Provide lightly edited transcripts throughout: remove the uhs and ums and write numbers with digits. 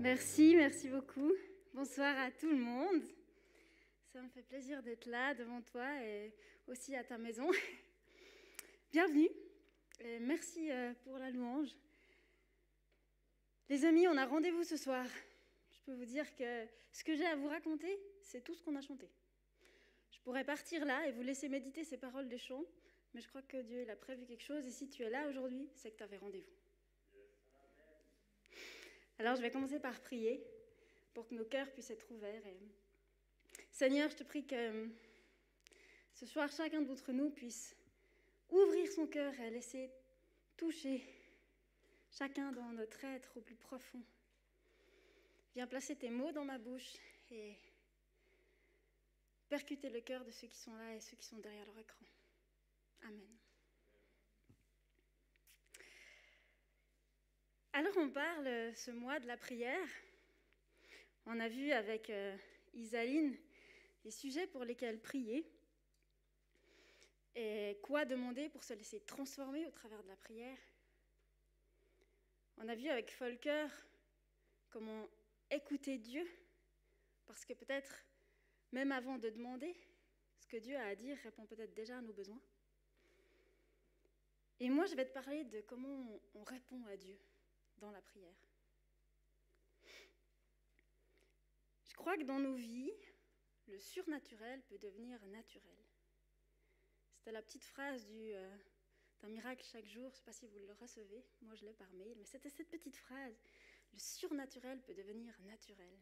Merci beaucoup. Bonsoir à tout le monde. Ça me fait plaisir d'être là devant toi et aussi à ta maison. Bienvenue et merci pour la louange. Les amis, on a rendez-vous ce soir. Je peux vous dire que ce que j'ai à vous raconter, c'est tout ce qu'on a chanté. Je pourrais partir là et vous laisser méditer ces paroles des chants, mais je crois que Dieu il a prévu quelque chose et si tu es là aujourd'hui, c'est que tu avais rendez-vous. Alors je vais commencer par prier pour que nos cœurs puissent être ouverts. Seigneur, je te prie que ce soir, chacun d'entre nous puisse ouvrir son cœur et laisser toucher chacun dans notre être au plus profond. Viens placer tes mots dans ma bouche et percuter le cœur de ceux qui sont là et ceux qui sont derrière leur écran. Amen. Alors on parle ce mois de la prière. On a vu avec Isaline les sujets pour lesquels prier et quoi demander pour se laisser transformer au travers de la prière. On a vu avec Volker comment écouter Dieu, parce que peut-être, même avant de demander, ce que Dieu a à dire répond peut-être déjà à nos besoins. Et moi, je vais te parler de comment on répond à Dieu dans la prière. Je crois que dans nos vies, le surnaturel peut devenir naturel. C'était la petite phrase d'un miracle chaque jour, je ne sais pas si vous le recevez, moi je l'ai par mail, mais c'était cette petite phrase, le surnaturel peut devenir naturel.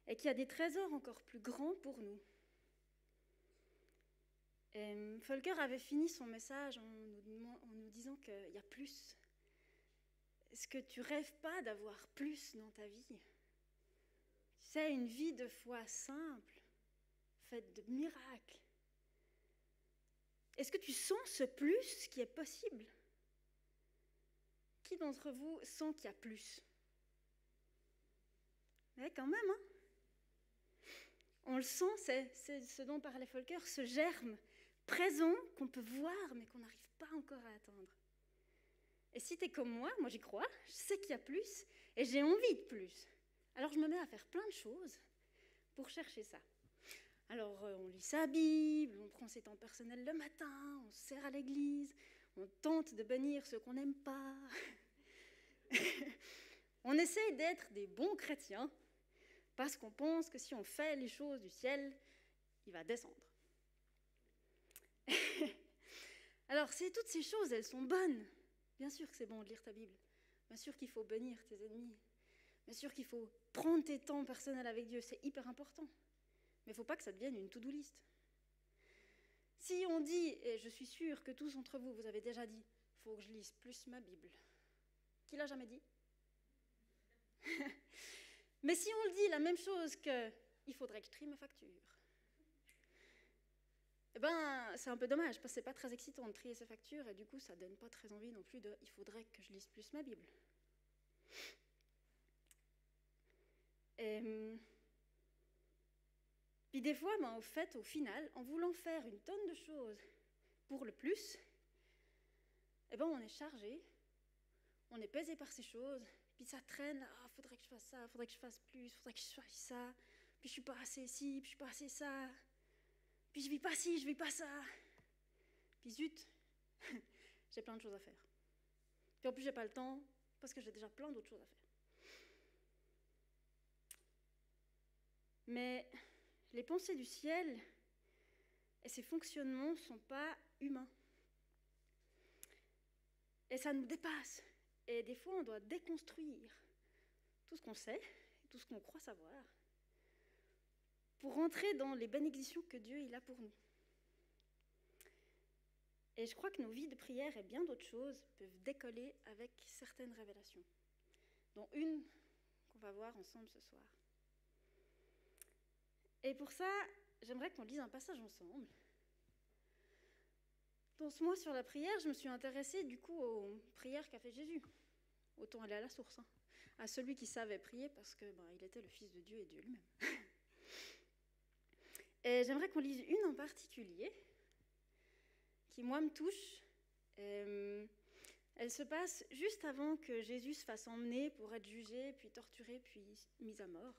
Et qu'il y a des trésors encore plus grands pour nous. Et Volker avait fini son message en nous disant qu'il y a plus. Est-ce que tu rêves pas d'avoir plus dans ta vie ? Tu sais, une vie de foi simple, faite de miracles. Est-ce que tu sens ce plus qui est possible ? Qui d'entre vous sent qu'il y a plus ? Mais quand même, hein ? On le sent, c'est ce dont parlait Volker, ce germe présent qu'on peut voir mais qu'on n'arrive pas encore à atteindre. Et si t'es comme moi j'y crois, je sais qu'il y a plus et j'ai envie de plus. Alors je me mets à faire plein de choses pour chercher ça. Alors on lit sa Bible, on prend ses temps personnels le matin, on se sert à l'église, on tente de bénir ceux qu'on n'aime pas. On essaye d'être des bons chrétiens parce qu'on pense que si on fait les choses du ciel, il va descendre. Alors, toutes ces choses, elles sont bonnes. Bien sûr que c'est bon de lire ta Bible. Bien sûr qu'il faut bénir tes ennemis. Bien sûr qu'il faut prendre tes temps personnels avec Dieu. C'est hyper important. Mais il ne faut pas que ça devienne une to-do list. Si on dit, et je suis sûre que tous d'entre vous, vous avez déjà dit, il faut que je lise plus ma Bible. Qui l'a jamais dit ? Mais si on le dit la même chose que il faudrait que je trie mes factures, eh ben, c'est un peu dommage, parce que c'est pas très excitant de trier ses factures, et du coup, ça donne pas très envie non plus de « il faudrait que je lise plus ma Bible ». Puis des fois, au fait, au final, en voulant faire une tonne de choses pour le plus, eh ben, on est chargé, on est pesé par ces choses, puis ça traîne, « faudrait que je fasse ça, faudrait que je fasse plus, faudrait que je fasse ça, puis je suis pas assez ci, puis je suis pas assez ça ». Puis je vis pas ci, je vis pas ça. Puis zut, j'ai plein de choses à faire. Puis en plus, j'ai pas le temps, parce que j'ai déjà plein d'autres choses à faire. Mais les pensées du ciel et ses fonctionnements ne sont pas humains. Et ça nous dépasse. Et des fois, on doit déconstruire tout ce qu'on sait, tout ce qu'on croit savoir, pour rentrer dans les bénédictions que Dieu il a pour nous. Et je crois que nos vies de prière et bien d'autres choses peuvent décoller avec certaines révélations, dont une qu'on va voir ensemble ce soir. Et pour ça, j'aimerais qu'on lise un passage ensemble. Dans ce mois sur la prière, je me suis intéressée du coup aux prières qu'a fait Jésus. Autant aller à la source, à celui qui savait prier parce que il était le Fils de Dieu et Dieu lui-même. Et j'aimerais qu'on lise une en particulier qui, moi, me touche. Elle se passe juste avant que Jésus se fasse emmener pour être jugé, puis torturé, puis mis à mort.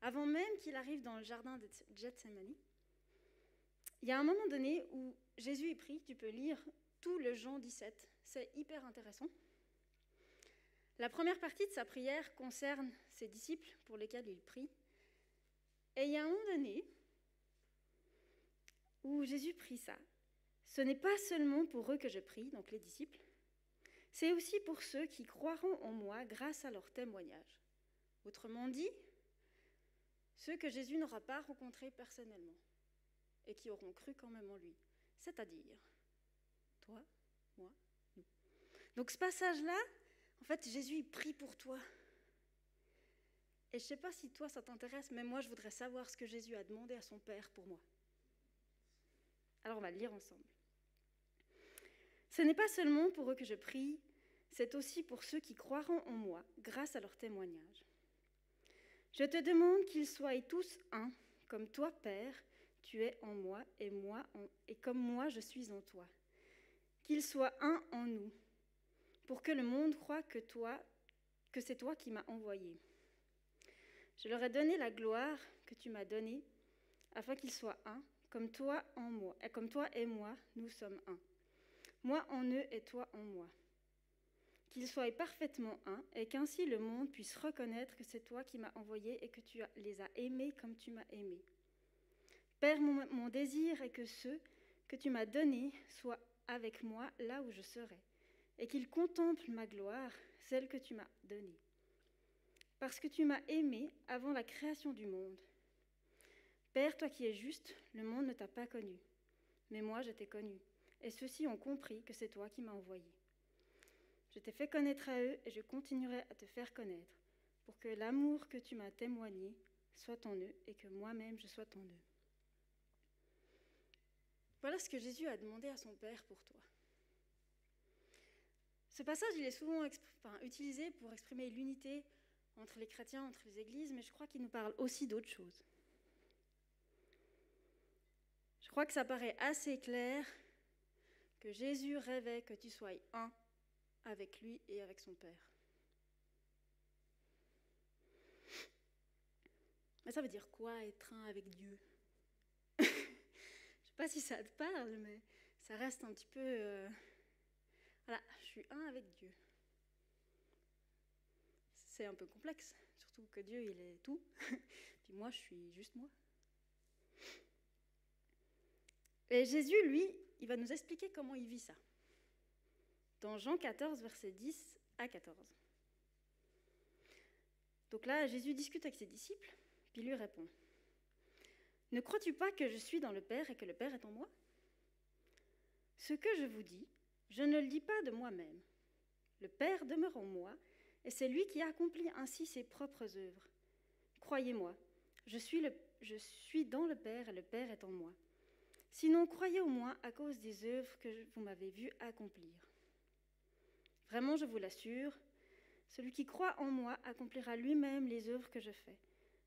Avant même qu'il arrive dans le jardin de Gethsémani. Il y a un moment donné où Jésus est prie, tu peux lire tout le Jean 17, c'est hyper intéressant. La première partie de sa prière concerne ses disciples pour lesquels il prie. Et il y a un moment donné où Jésus prie ça. Ce n'est pas seulement pour eux que je prie, donc les disciples, c'est aussi pour ceux qui croiront en moi grâce à leur témoignage. Autrement dit, ceux que Jésus n'aura pas rencontrés personnellement et qui auront cru quand même en lui, c'est-à-dire toi, moi, nous. Donc ce passage-là, en fait, Jésus il prie pour toi. Et je ne sais pas si toi ça t'intéresse, mais moi je voudrais savoir ce que Jésus a demandé à son Père pour moi. Alors on va le lire ensemble. Ce n'est pas seulement pour eux que je prie, c'est aussi pour ceux qui croiront en moi grâce à leur témoignage. Je te demande qu'ils soient tous un, comme toi, Père, tu es en moi et comme moi je suis en toi. Qu'ils soient un en nous, pour que le monde croie que c'est toi qui m'as envoyé. Je leur ai donné la gloire que tu m'as donnée, afin qu'ils soient un, comme toi en moi, et comme toi et moi, nous sommes un. Moi en eux et toi en moi. Qu'ils soient parfaitement un, et qu'ainsi le monde puisse reconnaître que c'est toi qui m'as envoyé et que tu les as aimés comme tu m'as aimé. Père, mon désir est que ceux que tu m'as donnés soient avec moi là où je serai, et qu'ils contemplent ma gloire, celle que tu m'as donnée. Parce que tu m'as aimé avant la création du monde. Père, toi qui es juste, le monde ne t'a pas connu, mais moi je t'ai connu, et ceux-ci ont compris que c'est toi qui m'as envoyé. Je t'ai fait connaître à eux, et je continuerai à te faire connaître, pour que l'amour que tu m'as témoigné soit en eux, et que moi-même je sois en eux. Voilà ce que Jésus a demandé à son Père pour toi. Ce passage, il est souvent utilisé pour exprimer l'unité entre les chrétiens, entre les églises, mais je crois qu'il nous parle aussi d'autres choses. Je crois que ça paraît assez clair que Jésus rêvait que tu sois un avec lui et avec son Père. Mais ça veut dire quoi, être un avec Dieu? Je ne sais pas si ça te parle, mais ça reste un petit peu... Voilà, je suis un avec Dieu. C'est un peu complexe, surtout que Dieu, il est tout. Puis moi, je suis juste moi. Et Jésus, lui, il va nous expliquer comment il vit ça. Dans Jean 14, versets 10 à 14. Donc là, Jésus discute avec ses disciples, puis lui répond. « Ne crois-tu pas que je suis dans le Père et que le Père est en moi ? Ce que je vous dis, je ne le dis pas de moi-même. Le Père demeure en moi, et c'est lui qui accomplit ainsi ses propres œuvres. Croyez-moi, je suis dans le Père et le Père est en moi. Sinon, croyez au moins à cause des œuvres que vous m'avez vu accomplir. Vraiment, je vous l'assure, celui qui croit en moi accomplira lui-même les œuvres que je fais.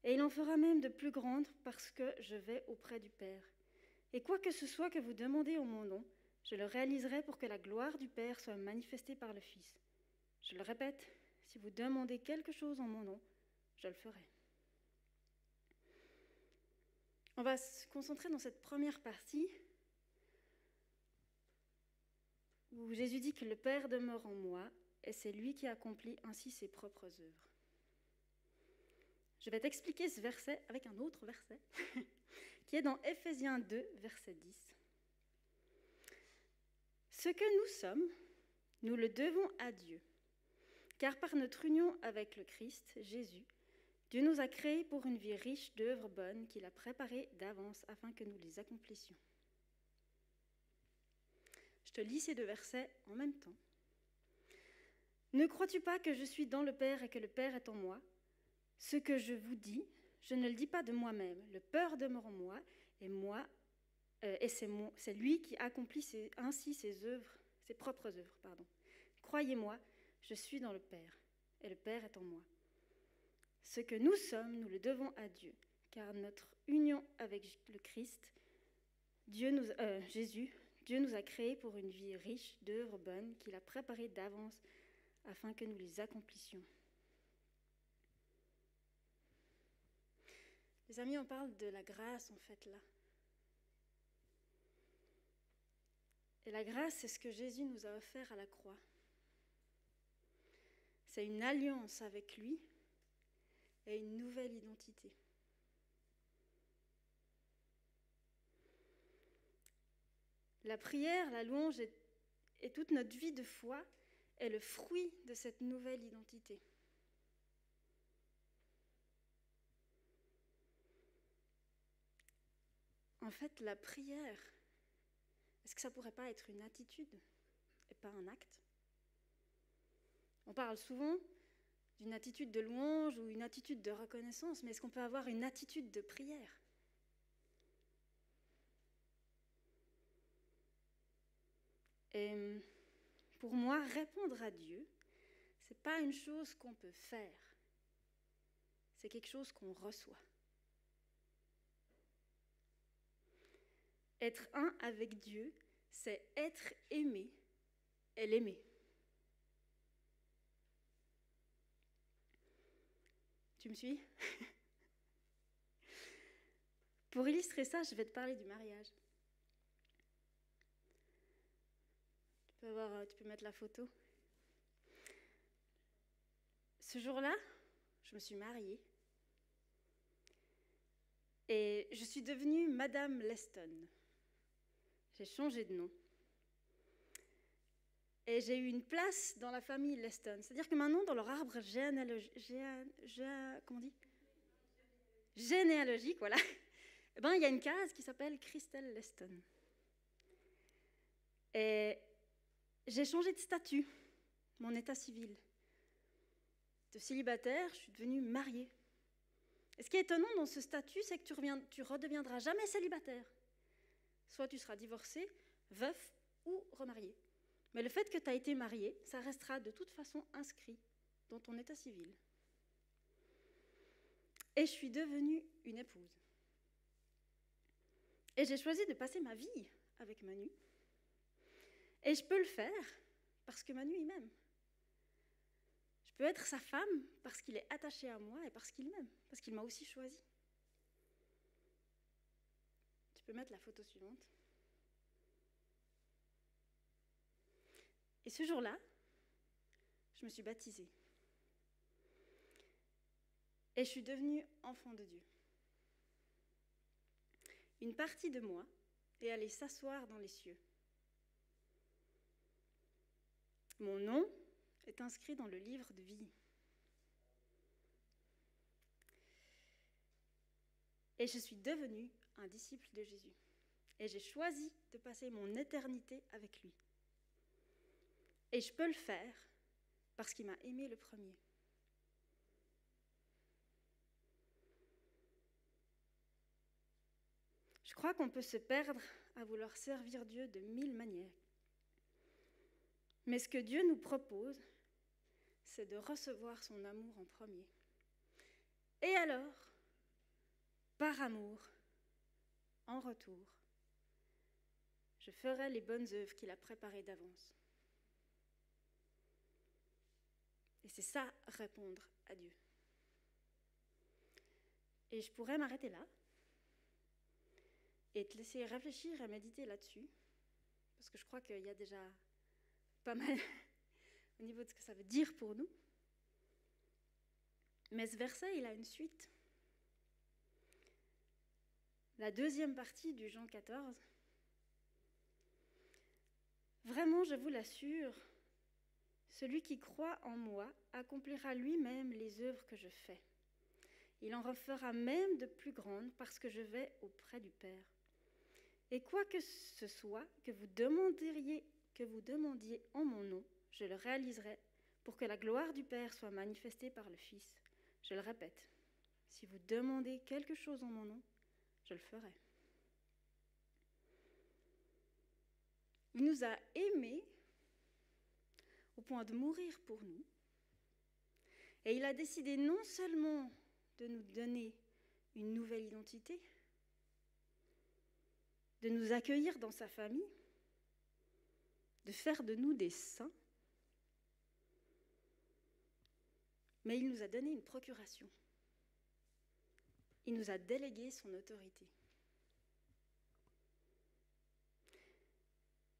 Et il en fera même de plus grandes parce que je vais auprès du Père. Et quoi que ce soit que vous demandez en mon nom, je le réaliserai pour que la gloire du Père soit manifestée par le Fils. Je le répète, si vous demandez quelque chose en mon nom, je le ferai. » On va se concentrer dans cette première partie où Jésus dit que le Père demeure en moi et c'est lui qui accomplit ainsi ses propres œuvres. Je vais t'expliquer ce verset avec un autre verset qui est dans Éphésiens 2, verset 10. Ce que nous sommes, nous le devons à Dieu, car par notre union avec le Christ, Jésus, Dieu nous a créés pour une vie riche d'œuvres bonnes qu'il a préparées d'avance afin que nous les accomplissions. Je te lis ces deux versets en même temps. Ne crois-tu pas que je suis dans le Père et que le Père est en moi ? Ce que je vous dis, je ne le dis pas de moi-même. Le Père demeure en moi et c'est lui qui accomplit ainsi ses propres œuvres. Croyez-moi, je suis dans le Père et le Père est en moi. Ce que nous sommes, nous le devons à Dieu, car notre union avec le Christ, Jésus, Dieu nous a créés pour une vie riche d'œuvres bonnes qu'il a préparées d'avance afin que nous les accomplissions. Les amis, on parle de la grâce en fait là. Et la grâce, c'est ce que Jésus nous a offert à la croix. C'est une alliance avec lui et une nouvelle identité. La prière, la louange et toute notre vie de foi est le fruit de cette nouvelle identité. En fait, la prière, est-ce que ça ne pourrait pas être une attitude et pas un acte ? On parle souvent d'une attitude de louange ou une attitude de reconnaissance, mais est-ce qu'on peut avoir une attitude de prière ? Et pour moi, répondre à Dieu, ce n'est pas une chose qu'on peut faire, c'est quelque chose qu'on reçoit. Être un avec Dieu, c'est être aimé et l'aimer. Tu me suis ? Pour illustrer ça, je vais te parler du mariage. Tu peux mettre la photo. Ce jour-là, je me suis mariée et je suis devenue Madame Leston. J'ai changé de nom. Et j'ai eu une place dans la famille Leston. C'est-à-dire que maintenant, dans leur arbre généalogique, voilà, eh ben, il y a une case qui s'appelle Christelle Leston. Et j'ai changé de statut, mon état civil. De célibataire, je suis devenue mariée. Et ce qui est étonnant dans ce statut, c'est que tu redeviendras jamais célibataire. Soit tu seras divorcé, veuf ou remarié. Mais le fait que tu as été marié, ça restera de toute façon inscrit dans ton état civil. Et je suis devenue une épouse. Et j'ai choisi de passer ma vie avec Manu. Et je peux le faire parce que Manu, il m'aime. Je peux être sa femme parce qu'il est attaché à moi et parce qu'il m'aime, parce qu'il m'a aussi choisi. Tu peux mettre la photo suivante. Et ce jour-là, je me suis baptisée. Et je suis devenue enfant de Dieu. Une partie de moi est allée s'asseoir dans les cieux. Mon nom est inscrit dans le livre de vie. Et je suis devenue un disciple de Jésus. Et j'ai choisi de passer mon éternité avec lui. Et je peux le faire parce qu'il m'a aimé le premier. Je crois qu'on peut se perdre à vouloir servir Dieu de 1000 manières. Mais ce que Dieu nous propose, c'est de recevoir son amour en premier. Et alors, par amour, en retour, je ferai les bonnes œuvres qu'il a préparées d'avance. Et c'est ça, répondre à Dieu. Et je pourrais m'arrêter là et te laisser réfléchir et méditer là-dessus, parce que je crois qu'il y a déjà pas mal au niveau de ce que ça veut dire pour nous. Mais ce verset, il a une suite. La deuxième partie du Jean 14. Vraiment, je vous l'assure, celui qui croit en moi accomplira lui-même les œuvres que je fais. Il en refera même de plus grandes parce que je vais auprès du Père. Et quoi que ce soit que vous demandiez en mon nom, je le réaliserai pour que la gloire du Père soit manifestée par le Fils. Je le répète, si vous demandez quelque chose en mon nom, je le ferai. Il nous a aimés au point de mourir pour nous. Et il a décidé non seulement de nous donner une nouvelle identité, de nous accueillir dans sa famille, de faire de nous des saints, mais il nous a donné une procuration. Il nous a délégué son autorité.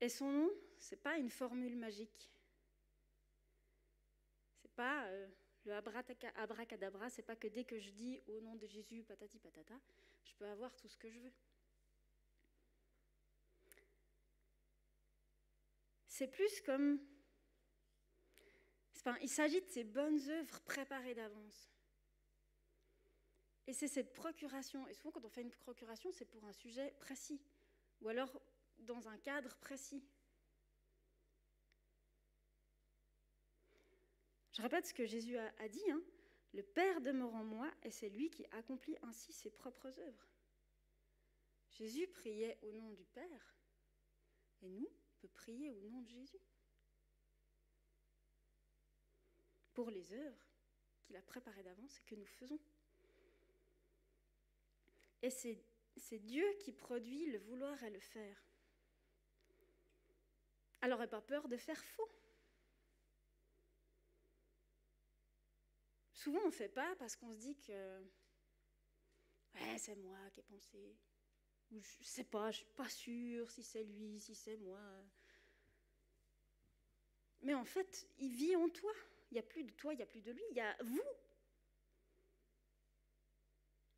Et son nom, ce n'est pas une formule magique. Ce n'est pas le abracadabra, ce n'est pas que dès que je dis au nom de Jésus, patati patata, je peux avoir tout ce que je veux. C'est plus comme... il s'agit de ces bonnes œuvres préparées d'avance. Et c'est cette procuration. Et souvent, quand on fait une procuration, c'est pour un sujet précis. Ou alors dans un cadre précis. Je répète ce que Jésus a dit. Le Père demeure en moi et c'est lui qui accomplit ainsi ses propres œuvres. Jésus priait au nom du Père. Et nous, on peut prier au nom de Jésus. Pour les œuvres qu'il a préparées d'avance et que nous faisons. Et c'est Dieu qui produit le vouloir et le faire. Alors, n'aie pas peur de faire faux. Souvent, on ne fait pas parce qu'on se dit que ouais, c'est moi qui ai pensé. Ou je ne sais pas, je ne suis pas sûre si c'est lui, si c'est moi. Mais en fait, il vit en toi. Il n'y a plus de toi, il n'y a plus de lui, il y a vous.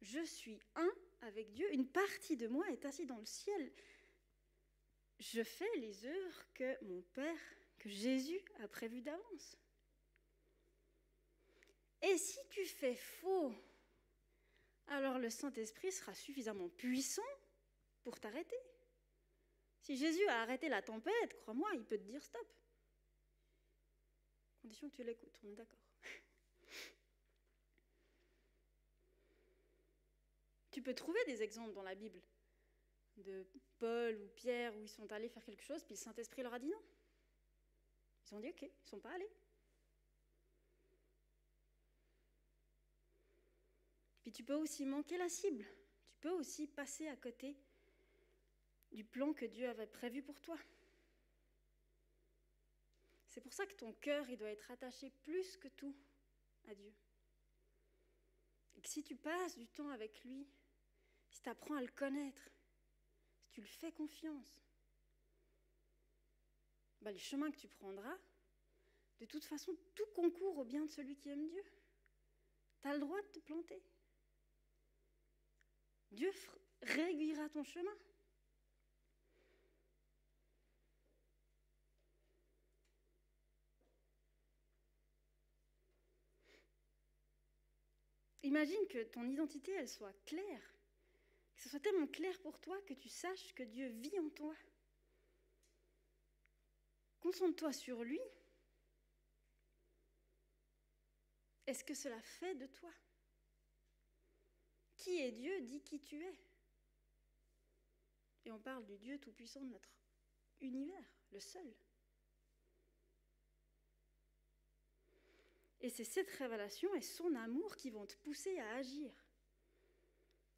Je suis un avec Dieu. Une partie de moi est assise dans le ciel. Je fais les œuvres que mon Père, que Jésus a prévues d'avance. Et si tu fais faux, alors le Saint-Esprit sera suffisamment puissant pour t'arrêter. Si Jésus a arrêté la tempête, crois-moi, il peut te dire stop. Condition que tu l'écoutes, on est d'accord. Tu peux trouver des exemples dans la Bible de Paul ou Pierre où ils sont allés faire quelque chose, puis le Saint-Esprit leur a dit non. Ils ont dit ok, ils ne sont pas allés. Puis tu peux aussi manquer la cible. Tu peux aussi passer à côté du plan que Dieu avait prévu pour toi. C'est pour ça que ton cœur, il doit être attaché plus que tout à Dieu. Et que si tu passes du temps avec lui, si tu apprends à le connaître, si tu lui fais confiance, les chemins que tu prendras, de toute façon, tout concourt au bien de celui qui aime Dieu. Tu as le droit de te planter. Dieu réaiguillera ton chemin. Imagine que ton identité, elle soit claire. Que ce soit tellement clair pour toi que tu saches que Dieu vit en toi. Concentre-toi sur lui. Est-ce que cela fait de toi? Qui est Dieu dit qui tu es. Et on parle du Dieu tout-puissant de notre univers, le seul. Et c'est cette révélation et son amour qui vont te pousser à agir.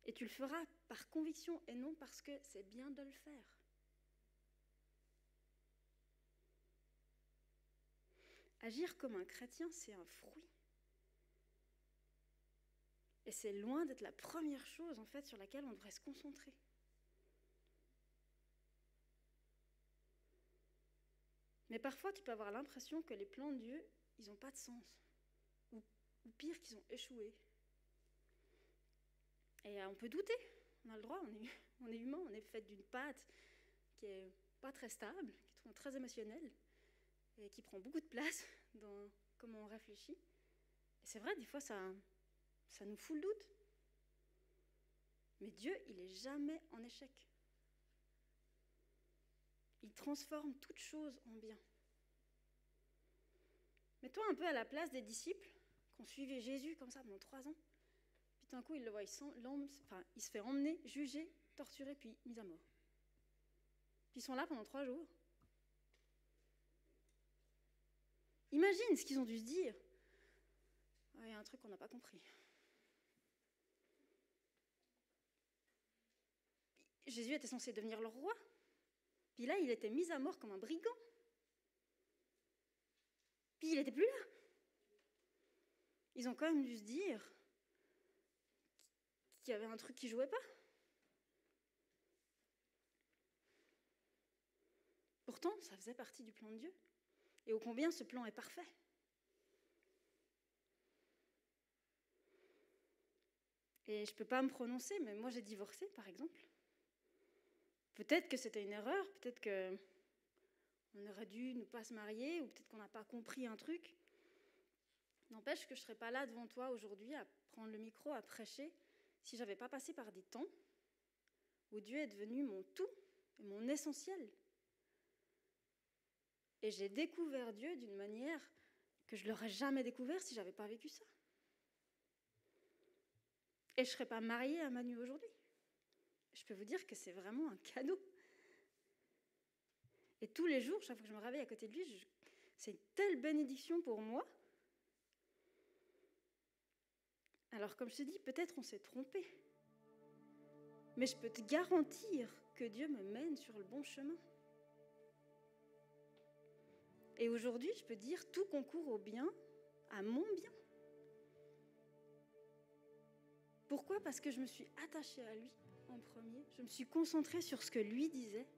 Et tu le feras par conviction et non parce que c'est bien de le faire. Agir comme un chrétien, c'est un fruit. Et c'est loin d'être la première chose, en fait, sur laquelle on devrait se concentrer. Mais parfois, tu peux avoir l'impression que les plans de Dieu, ils n'ont pas de sens. Ou pire, qu'ils ont échoué. Et on peut douter. On a le droit, on est humain, on est fait d'une pâte qui n'est pas très stable, qui est très émotionnelle, et qui prend beaucoup de place dans comment on réfléchit. Et c'est vrai, des fois, ça nous fout le doute. Mais Dieu, il n'est jamais en échec. Il transforme toute chose en bien. Mets-toi un peu à la place des disciples qui ont suivi Jésus comme ça pendant 3 ans. Puis d'un coup, ils le voient, il se fait emmener, juger, torturer, puis mis à mort. Puis ils sont là pendant 3 jours. Imagine ce qu'ils ont dû se dire. Il y a un truc qu'on n'a pas compris. Jésus était censé devenir leur roi. Puis là, il était mis à mort comme un brigand. Puis il n'était plus là. Ils ont quand même dû se dire qu'il y avait un truc qui ne jouait pas. Pourtant, ça faisait partie du plan de Dieu. Et ô combien ce plan est parfait. Et je ne peux pas me prononcer, mais moi j'ai divorcé, par exemple. Peut-être que c'était une erreur, peut-être qu'on aurait dû ne pas se marier, ou peut-être qu'on n'a pas compris un truc. N'empêche que je ne serais pas là devant toi aujourd'hui à prendre le micro, à prêcher, si je n'avais pas passé par des temps où Dieu est devenu mon tout et mon essentiel. Et j'ai découvert Dieu d'une manière que je ne l'aurais jamais découvert si je n'avais pas vécu ça. Et je ne serais pas mariée à Manu aujourd'hui. Je peux vous dire que c'est vraiment un cadeau. Et tous les jours, chaque fois que je me réveille à côté de lui, c'est une telle bénédiction pour moi. Alors comme je te dis, peut-être on s'est trompé. Mais je peux te garantir que Dieu me mène sur le bon chemin. Et aujourd'hui, je peux dire, tout concourt au bien, à mon bien. Pourquoi ? Parce que je me suis attachée à lui en premier. Je me suis concentrée sur ce que lui disait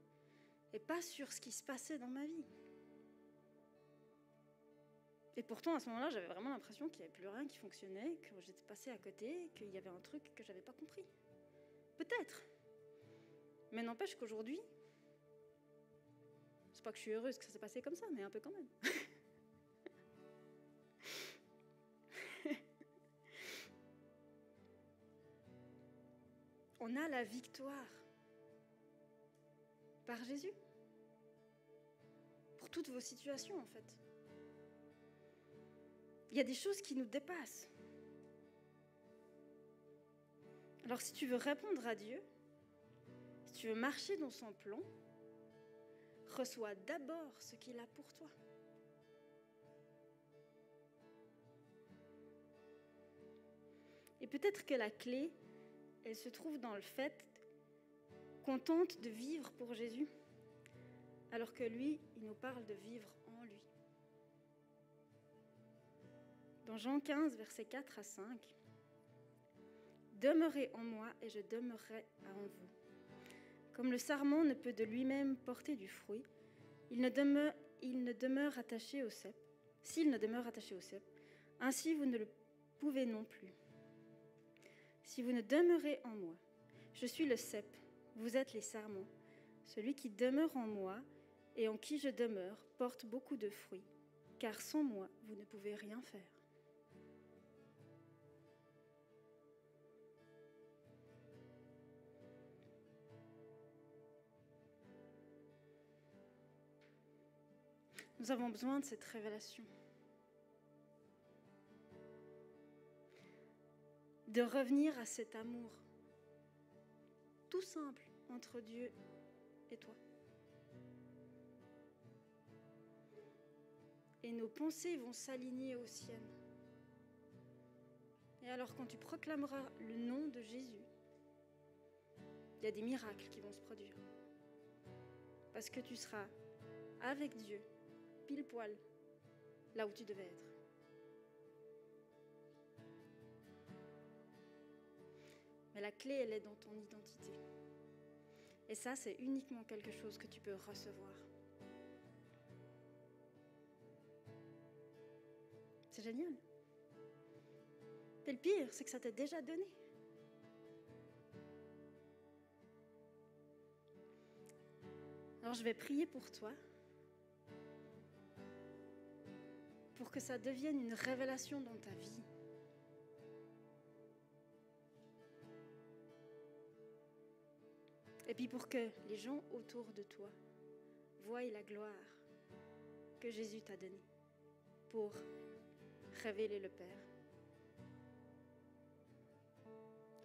et pas sur ce qui se passait dans ma vie. Et pourtant, à ce moment-là, j'avais vraiment l'impression qu'il n'y avait plus rien qui fonctionnait, que j'étais passée à côté, qu'il y avait un truc que je n'avais pas compris. Peut-être. Mais n'empêche qu'aujourd'hui, c'est pas que je suis heureuse que ça s'est passé comme ça, mais un peu quand même. On a la victoire par Jésus. Pour toutes vos situations, en fait. Il y a des choses qui nous dépassent. Alors si tu veux répondre à Dieu, si tu veux marcher dans son plan, reçois d'abord ce qu'il a pour toi. Et peut-être que la clé, elle se trouve dans le fait qu'on tente de vivre pour Jésus, alors que lui, il nous parle de vivre en lui. Dans Jean 15, versets 4 à 5, « Demeurez en moi et je demeurerai en vous. Comme le sarment ne peut de lui-même porter du fruit, il ne demeure attaché au cep. S'il ne demeure attaché au cep, ainsi vous ne le pouvez non plus. Si vous ne demeurez en moi, je suis le cep, vous êtes les sarments. Celui qui demeure en moi et en qui je demeure porte beaucoup de fruits, car sans moi, vous ne pouvez rien faire. » Nous avons besoin de cette révélation. De revenir à cet amour tout simple entre Dieu et toi. Et nos pensées vont s'aligner aux siennes. Et alors quand tu proclameras le nom de Jésus, il y a des miracles qui vont se produire. Parce que tu seras avec Dieu, pile poil, là où tu devais être. Mais la clé, elle est dans ton identité. Et ça, c'est uniquement quelque chose que tu peux recevoir. C'est génial. Et le pire, c'est que ça t'est déjà donné. Alors je vais prier pour toi, pour que ça devienne une révélation dans ta vie. Et puis pour que les gens autour de toi voient la gloire que Jésus t'a donnée pour révéler le Père.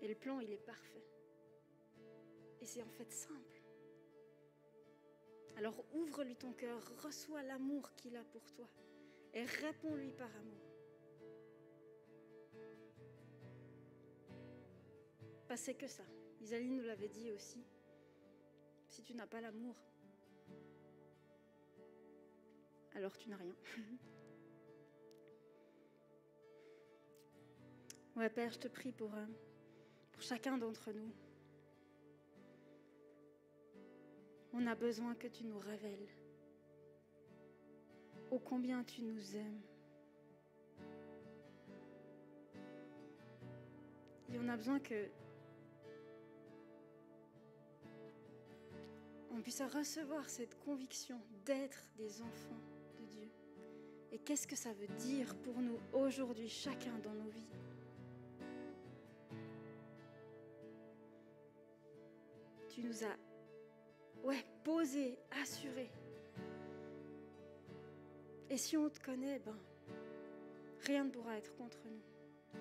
Et le plan, il est parfait. Et c'est en fait simple. Alors ouvre-lui ton cœur, reçois l'amour qu'il a pour toi et réponds-lui par amour. Pas c'est que ça. Isaline nous l'avait dit aussi. Si tu n'as pas l'amour, alors tu n'as rien. Ouais, Père, je te prie pour chacun d'entre nous. On a besoin que tu nous révèles ô combien tu nous aimes. Et on a besoin que on puisse recevoir cette conviction d'être des enfants de Dieu. Et qu'est-ce que ça veut dire pour nous aujourd'hui, chacun dans nos vies? Tu nous as posé, assuré. Et si on te connaît, rien ne pourra être contre nous.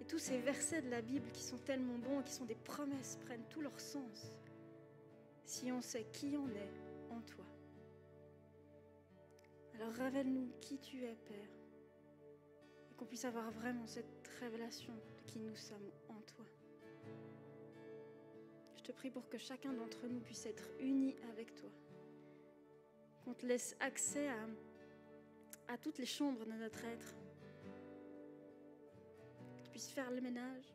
Et tous ces versets de la Bible qui sont tellement bons, qui sont des promesses, prennent tout leur sens si on sait qui on est en toi. Alors révèle-nous qui tu es, Père, et qu'on puisse avoir vraiment cette révélation de qui nous sommes en toi. Je te prie pour que chacun d'entre nous puisse être uni avec toi, qu'on te laisse accès à toutes les chambres de notre être, que tu puisses faire le ménage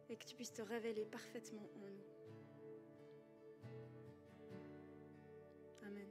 et que tu puisses te révéler parfaitement en nous. Amen.